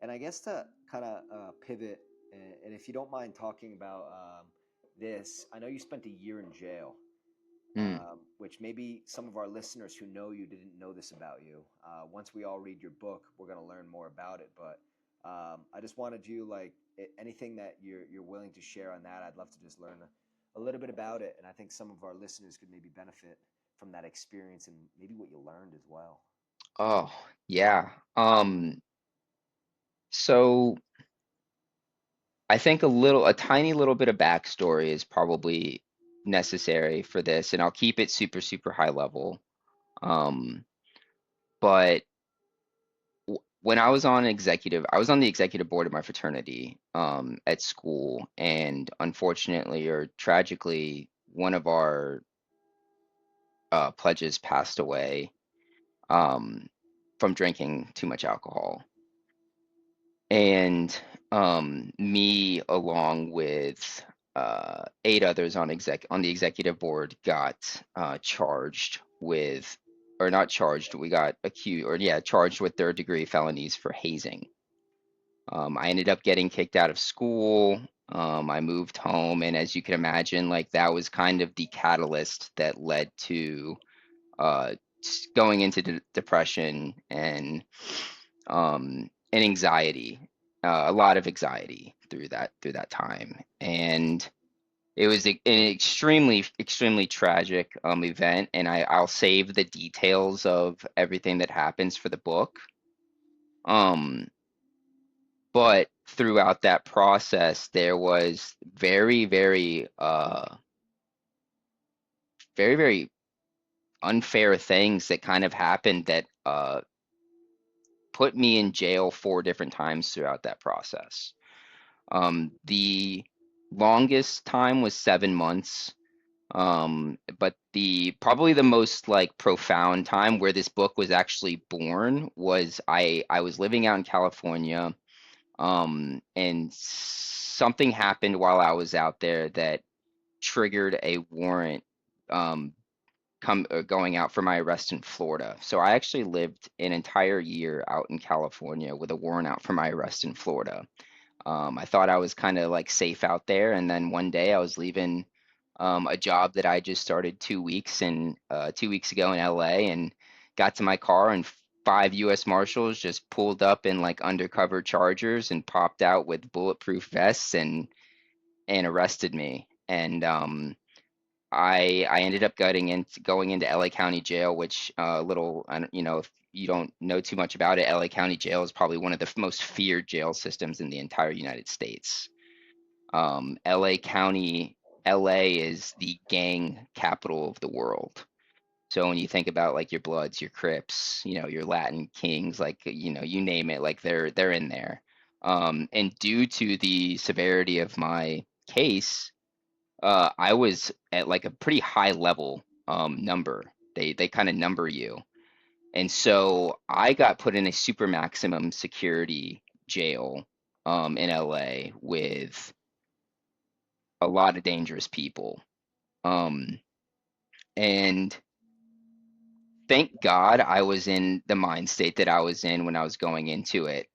And I guess to kind of pivot, and if you don't mind talking about this, I know you spent a year in jail, Mm. which maybe some of our listeners who know you didn't know this about you. Once we all read your book, we're going to learn more about it. But I just wanted you, like, anything that you're willing to share on that. I'd love to just learn a little bit about it, and I think some of our listeners could maybe benefit from that experience and maybe what you learned as well. Oh, yeah. So I think a tiny little bit of backstory is probably necessary for this, and I'll keep it super, super high level. Um, but when I was on the executive board of my fraternity, at school, and unfortunately or tragically, one of our pledges passed away, um, from drinking too much alcohol. And me, along with eight others on the executive board, got charged with, or not charged, we got accused, or yeah, charged with third degree felonies for hazing. I ended up getting kicked out of school. I moved home, and as you can imagine, like that was kind of the catalyst that led to uh, going into depression and anxiety, a lot of anxiety through that time, and it was an extremely extremely tragic event. And I'll save the details of everything that happens for the book. Um, but throughout that process, there was very very unfair things that kind of happened that put me in jail four different times throughout that process. The longest time was 7 months. But the probably the most like profound time where this book was actually born was I was living out in California, and something happened while I was out there that triggered a warrant, um, going out for my arrest in Florida. So I actually lived an entire year out in California with a warrant out for my arrest in Florida. I thought I was kind of like safe out there, and then one day I was leaving a job that I just started 2 weeks ago in LA, and got to my car, and five U.S. Marshals just pulled up in like undercover Chargers and popped out with bulletproof vests and arrested me. And I ended up going into LA County Jail, which little I don't, if you don't know too much about it, LA County Jail is probably one of the most feared jail systems in the entire United States. LA County, LA is the gang capital of the world. So when you think about like your Bloods, your Crips, your Latin Kings, like you name it, like they're in there. And due to the severity of my case, I was at like a pretty high level number. They kind of number you. And so I got put in a super maximum security jail in LA with a lot of dangerous people. Um, and thank God I was in the mind state that I was in when I was going into it.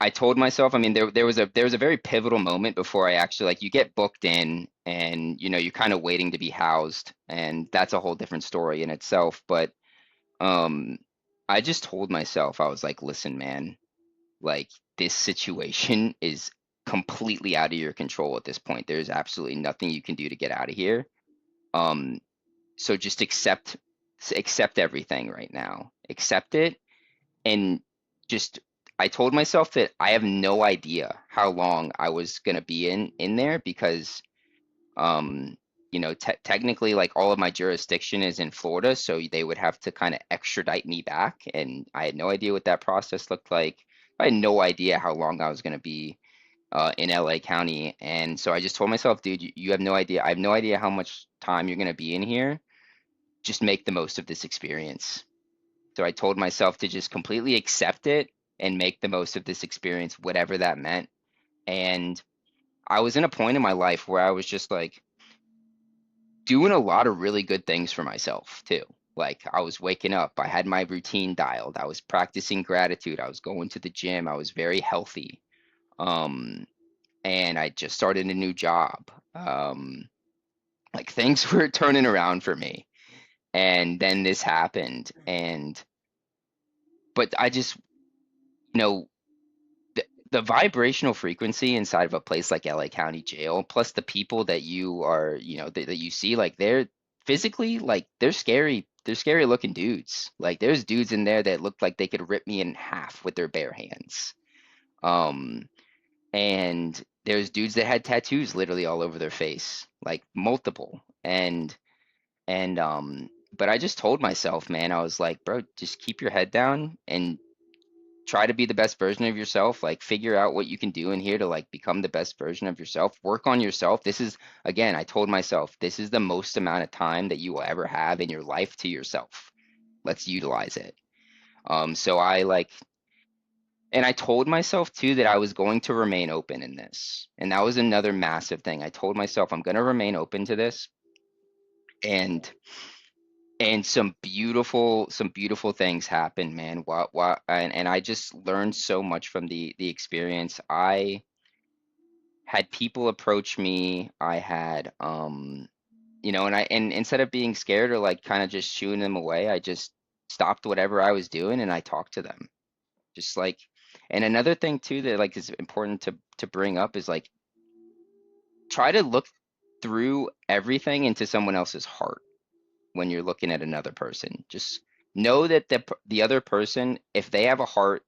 I told myself, I mean, there was a very pivotal moment before I actually, like, you get booked in, and you're kind of waiting to be housed, and that's a whole different story in itself. But um, I just told myself, I was like, listen, man, like this situation is completely out of your control at this point. There's absolutely nothing you can do to get out of here. Um, so just accept everything right now. Accept it, and just I told myself that I have no idea how long I was gonna be in there, because um technically, like, all of my jurisdiction is in Florida, so they would have to kind of extradite me back, and I had no idea what that process looked like. I had no idea how long I was gonna be in LA County, and so I just told myself, dude, you have no idea. I have no idea how much time you're gonna be in here. Just make the most of this experience. So I told myself to just completely accept it and make the most of this experience, whatever that meant. And I was in a point in my life where I was just like doing a lot of really good things for myself too. Like I was waking up, I had my routine dialed, I was practicing gratitude, I was going to the gym, I was very healthy. Um, and I just started a new job. Like things were turning around for me. And then this happened. But I just, you know, the vibrational frequency inside of a place like LA County Jail, plus the people that you are, that you see, like they're physically, like they're scary looking dudes. Like there's dudes in there that look like they could rip me in half with their bare hands. Um, and there's dudes that had tattoos literally all over their face, like multiple. And but I just told myself, man, I was like, bro, just keep your head down and try to be the best version of yourself. Like figure out what you can do in here to like become the best version of yourself. Work on yourself. This is, again, I told myself, this is the most amount of time that you will ever have in your life to yourself. Let's utilize it. So I like, and I told myself too that I was going to remain open in this. And that was another massive thing. I told myself I'm going to remain open to this. And some beautiful things happened, man. And I just learned so much from the experience. I had people approach me. I had and instead of being scared or like kind of just shooing them away, I just stopped whatever I was doing and I talked to them. Just like, and another thing too that like is important to bring up is like try to look through everything into someone else's heart when you're looking at another person. Just know that the other person, if they have a heart,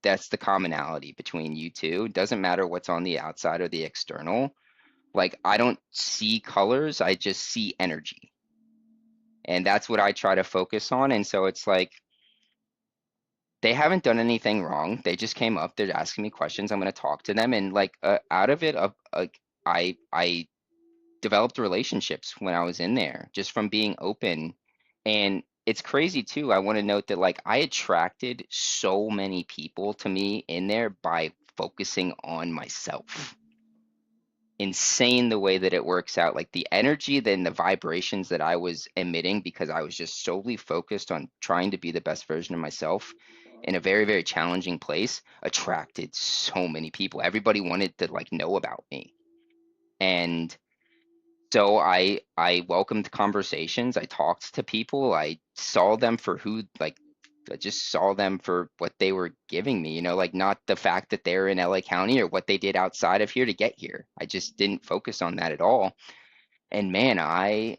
that's the commonality between you two. It doesn't matter what's on the outside or the external. Like I don't see colors, I just see energy. And that's what I try to focus on. And so it's like they haven't done anything wrong. They just came up, they're asking me questions. I'm going to talk to them and like out of it I developed relationships when I was in there just from being open. And it's crazy too. I want to note that like I attracted so many people to me in there by focusing on myself. Insane the way that it works out. Like the energy, then the vibrations that I was emitting because I was just solely focused on trying to be the best version of myself in a very, very challenging place attracted so many people. Everybody wanted to like know about me. And so I welcomed conversations. I talked to people. I saw them for who like I just saw them for what they were giving me, like not the fact that they're in LA County or what they did outside of here to get here. I just didn't focus on that at all. And man, I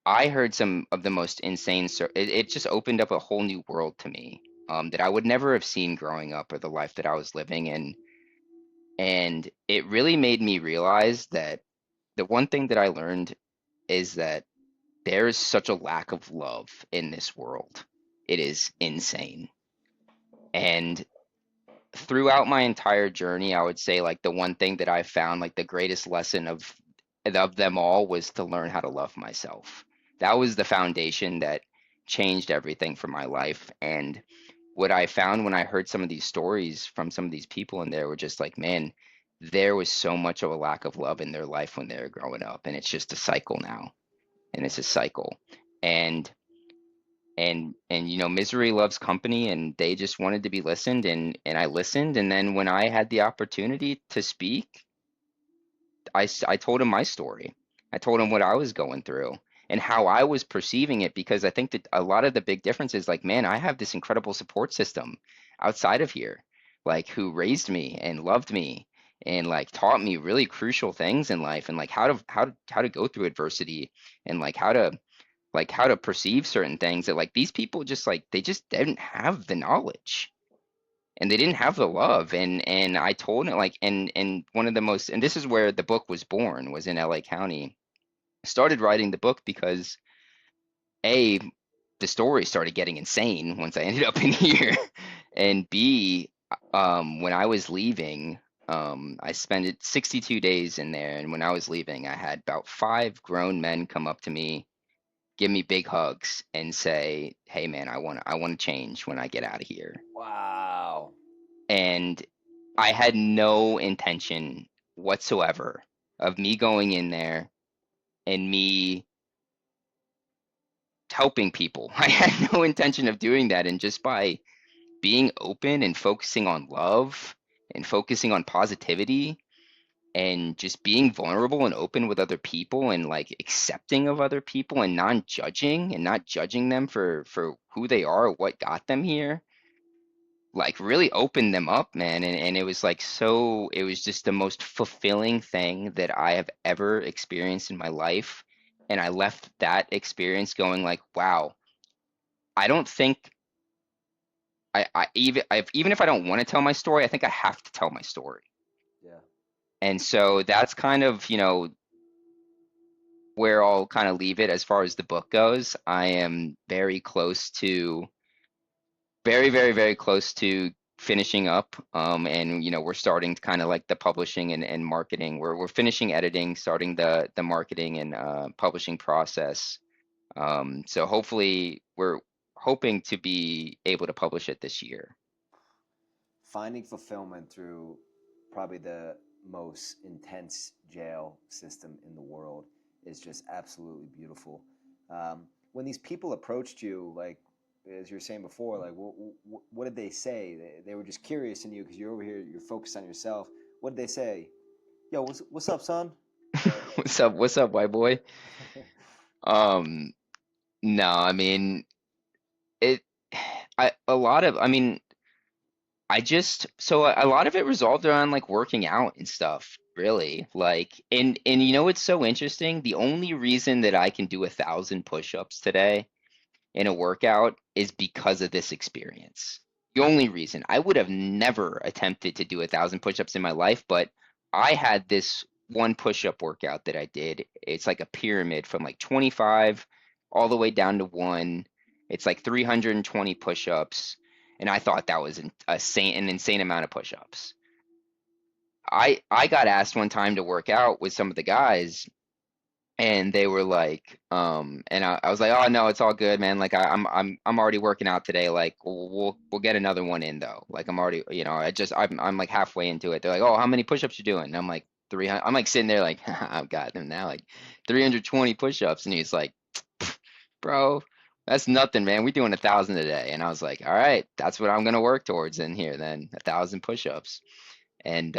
heard some of the most insane it just opened up a whole new world to me that I would never have seen growing up or the life that I was living in. And it really made me realize that the one thing that I learned is that there is such a lack of love in this world. It is insane. And throughout my entire journey, I would say like the one thing that I found like the greatest lesson of them all was to learn how to love myself. That was the foundation that changed everything for my life. And what I found when I heard some of these stories from some of these people in there were just like, man, there was so much of a lack of love in their life when they were growing up. And it's just a cycle now. And it's a cycle. And misery loves company and they just wanted to be listened and I listened, and then when I had the opportunity to speak, I told him my story. I told him what I was going through and how I was perceiving it, because I think that a lot of the big difference is like, man, I have this incredible support system outside of here, like who raised me and loved me and like taught me really crucial things in life and like how to go through adversity and like how to perceive certain things that like these people just like they just didn't have the knowledge and they didn't have the love. And I told it like and one of the most, and this is where the book was born, was in LA County. I started writing the book because A, the story started getting insane once I ended up in here. And B, when I was leaving, I spent 62 days in there, and when I was leaving I had about five grown men come up to me, give me big hugs and say, "Hey man, I want to change when I get out of here." Wow. And I had no intention whatsoever of me going in there and me helping people. I had no intention of doing that, and just by being open and focusing on love and focusing on positivity and just being vulnerable and open with other people and like accepting of other people and non-judging and not judging them for who they are or what got them here, like really opened them up, man. And it was like, so it was just the most fulfilling thing that I have ever experienced in my life. And I left that experience going like, wow, I don't think even if I don't want to tell my story, I think I have to tell my story. Yeah. And so that's kind of, where I'll kind of leave it as far as the book goes. I am very close to, very, very, very close to finishing up. And we're starting to kind of like the publishing and marketing. We're finishing editing, starting the marketing and publishing process. So hopefully we're hoping to be able to publish it this year. Finding fulfillment through probably the most intense jail system in the world is just absolutely beautiful. When these people approached you, like as you were saying before, like what did they say? They were just curious in you because you're over here, you're focused on yourself. What did they say? Yo, what's up, son? Or What's up, white boy? Um, no, I mean it. I mean, I just so a lot of it resolved around like working out and stuff, really. Like, and it's so interesting. The only reason that I can do 1,000 push-ups today in a workout is because of this experience. The only reason. I would have never attempted to do 1,000 push-ups in my life, but I had this one push-up workout that I did. It's like a pyramid from like 25 all the way down to one. It's like 320 push-ups, and I thought that was an insane amount of push-ups. I got asked one time to work out with some of the guys, and they were like, and I was like, oh no, it's all good, man. Like I'm already working out today. Like we'll get another one in though. Like I'm already, I'm like halfway into it. They're like, oh, how many push-ups you doing? And I'm like 300. I'm like sitting there like, I've got them now, like 320 push-ups. And he's like, bro, that's nothing, man. We're doing 1,000 a day. And I was like, all right, that's what I'm gonna work towards in here then, 1,000 push-ups. And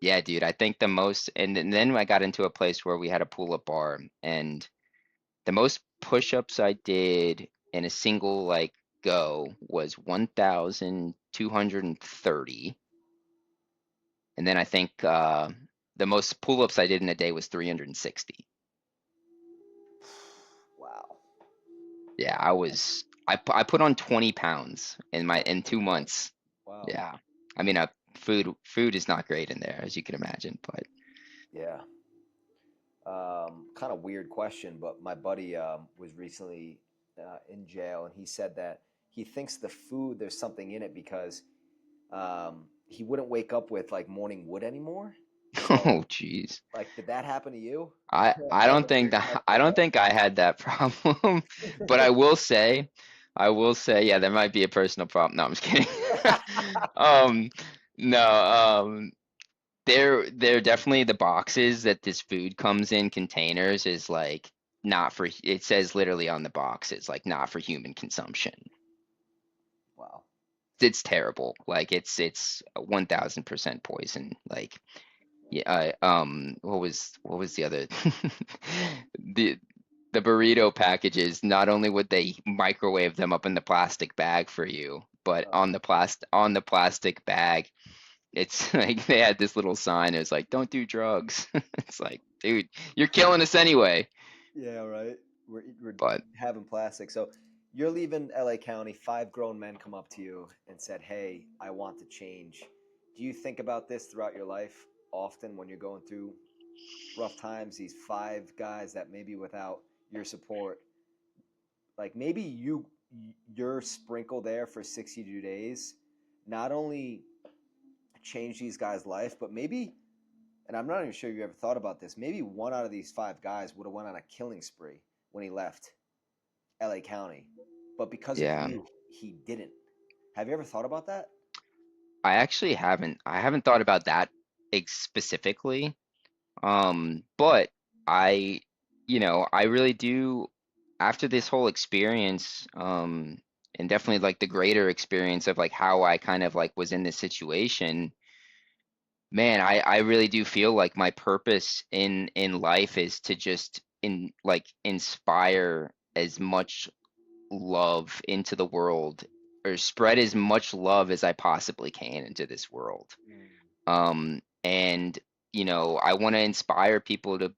yeah, dude, I think the most, and then I got into a place where we had a pull-up bar, and the most push-ups I did in a single like go was 1,230. And then I think the most pull-ups I did in a day was 360. wow, Yeah, I put on 20 pounds in 2 months. wow, Yeah. I mean, food is not great in there, as you can imagine, but yeah. Kind of weird question, but my buddy was recently in jail, and he said that he thinks the food there's something in it because he wouldn't wake up with like morning wood anymore. oh, So, geez. like, did that happen to you? I Like don't when you think were that I messed don't think I had that problem, but I will say, yeah, there might be a personal problem. No, I'm just kidding. up? Um, no, they're definitely the boxes that this food comes in containers is like not for, it says literally on the box, it's like not for human consumption. Wow. It's terrible. Like it's 1,000% poison. Like yeah, what was the other the the burrito packages, not only would they microwave them up in the plastic bag for you, but Uh, on the plastic bag, it's like they had this little sign. It was like, "Don't do drugs." It's like, dude, you're killing us anyway. yeah, right. We're But having plastic. So you're leaving LA County. Five grown men come up to you and said, "Hey, I want to change." Do you think about this throughout your life often when you're going through rough times? These five guys that maybe without your support, like maybe your sprinkle there for 62 days, not only changed these guys' life, but maybe, and I'm not even sure you ever thought about this, maybe one out of these five guys would have went on a killing spree when he left LA County. But because of yeah, you, he didn't. Have you ever thought about that? I actually haven't. I haven't thought about that specifically. But I, I really do. after this whole experience, and definitely like the greater experience of like how I kind of like was in this situation, man, I really do feel like my purpose in life is to just inspire as much love into the world, or spread as much love as I possibly can into this world. Mm, And I want to inspire people to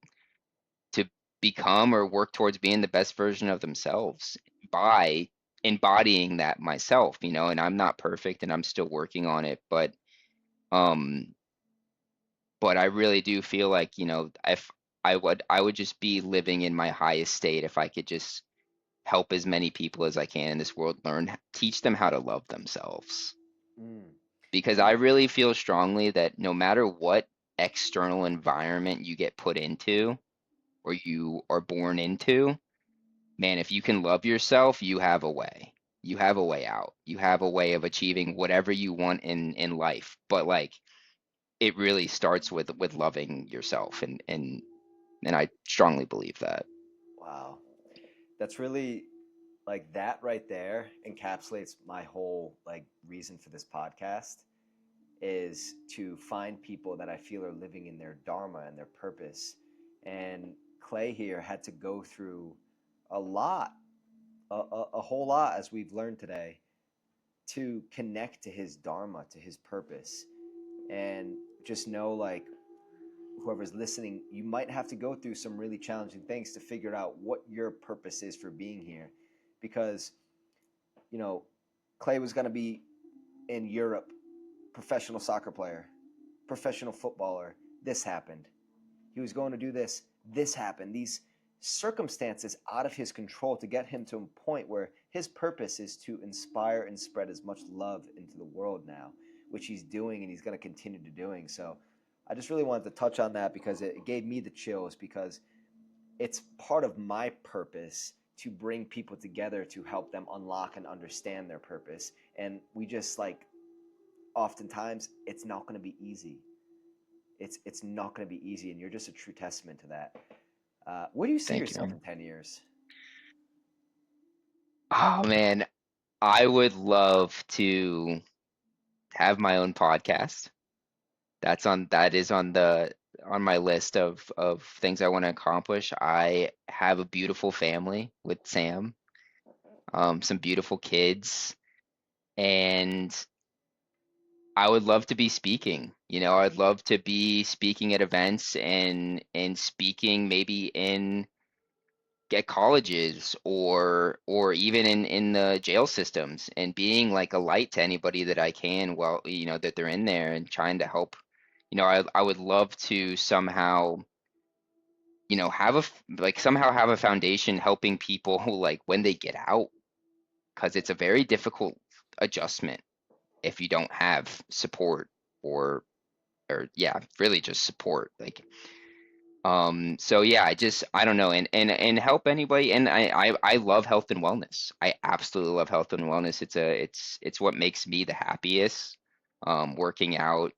become or work towards being the best version of themselves by embodying that myself, and I'm not perfect and I'm still working on it, um but I really do feel like, if I would just be living in my highest state if I could just help as many people as I can in this world teach them how to love themselves. mm. Because I And really feel strongly that no matter what external environment you get put into or you are born into, man, if you can love yourself, you have a way. You have a way out. You have a way of achieving whatever you want in life. But like it really starts with loving yourself, and I strongly believe that. wow, that's really like that right there encapsulates my whole like reason for this podcast is to find people that I feel are living in their dharma and their purpose. And Clay here had to go through a lot, a whole lot, as we've learned today, to connect to his dharma, to his purpose. And just know, like, whoever's listening, you might have to go through some really challenging things to figure out what your purpose is for being here. Because, you know, Clay was going to be in Europe, professional soccer player, professional footballer. This happened. He was going to do this. This happened. These circumstances out of his control to get him to a point where his purpose is to inspire and spread as much love into the world now, which he's doing and he's going to continue to doing. So I just really wanted to touch on that because it gave me the chills because it's part of my purpose to bring people together to help them unlock and understand their purpose. And we just like oftentimes it's not going to be easy. It's not going to be easy, and you're just a true testament to that. Where do you see Thank you, yourself man. in 10 years? Oh man, I would love to have my own podcast. That is on my list of things I want to accomplish. I have a beautiful family with Sam, some beautiful kids, and I would love to be speaking. I'd love to be speaking at events and speaking maybe in at colleges or even in the jail systems, and being like a light to anybody that I can while that they're in there, and trying to help. I would love to somehow somehow have a foundation helping people like when they get out, because it's a very difficult adjustment if you don't have support, or yeah, really just support. So yeah, I don't know, and help anybody. And I love health and wellness. I absolutely love health and wellness. It's what makes me the happiest. Working out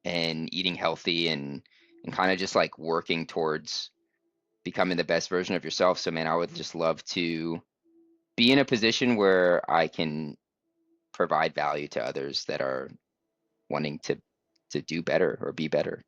and eating healthy, and kind of just like working towards becoming the best version of yourself. So man, I would just love to be in a position where I can provide value to others that are wanting to do better or be better.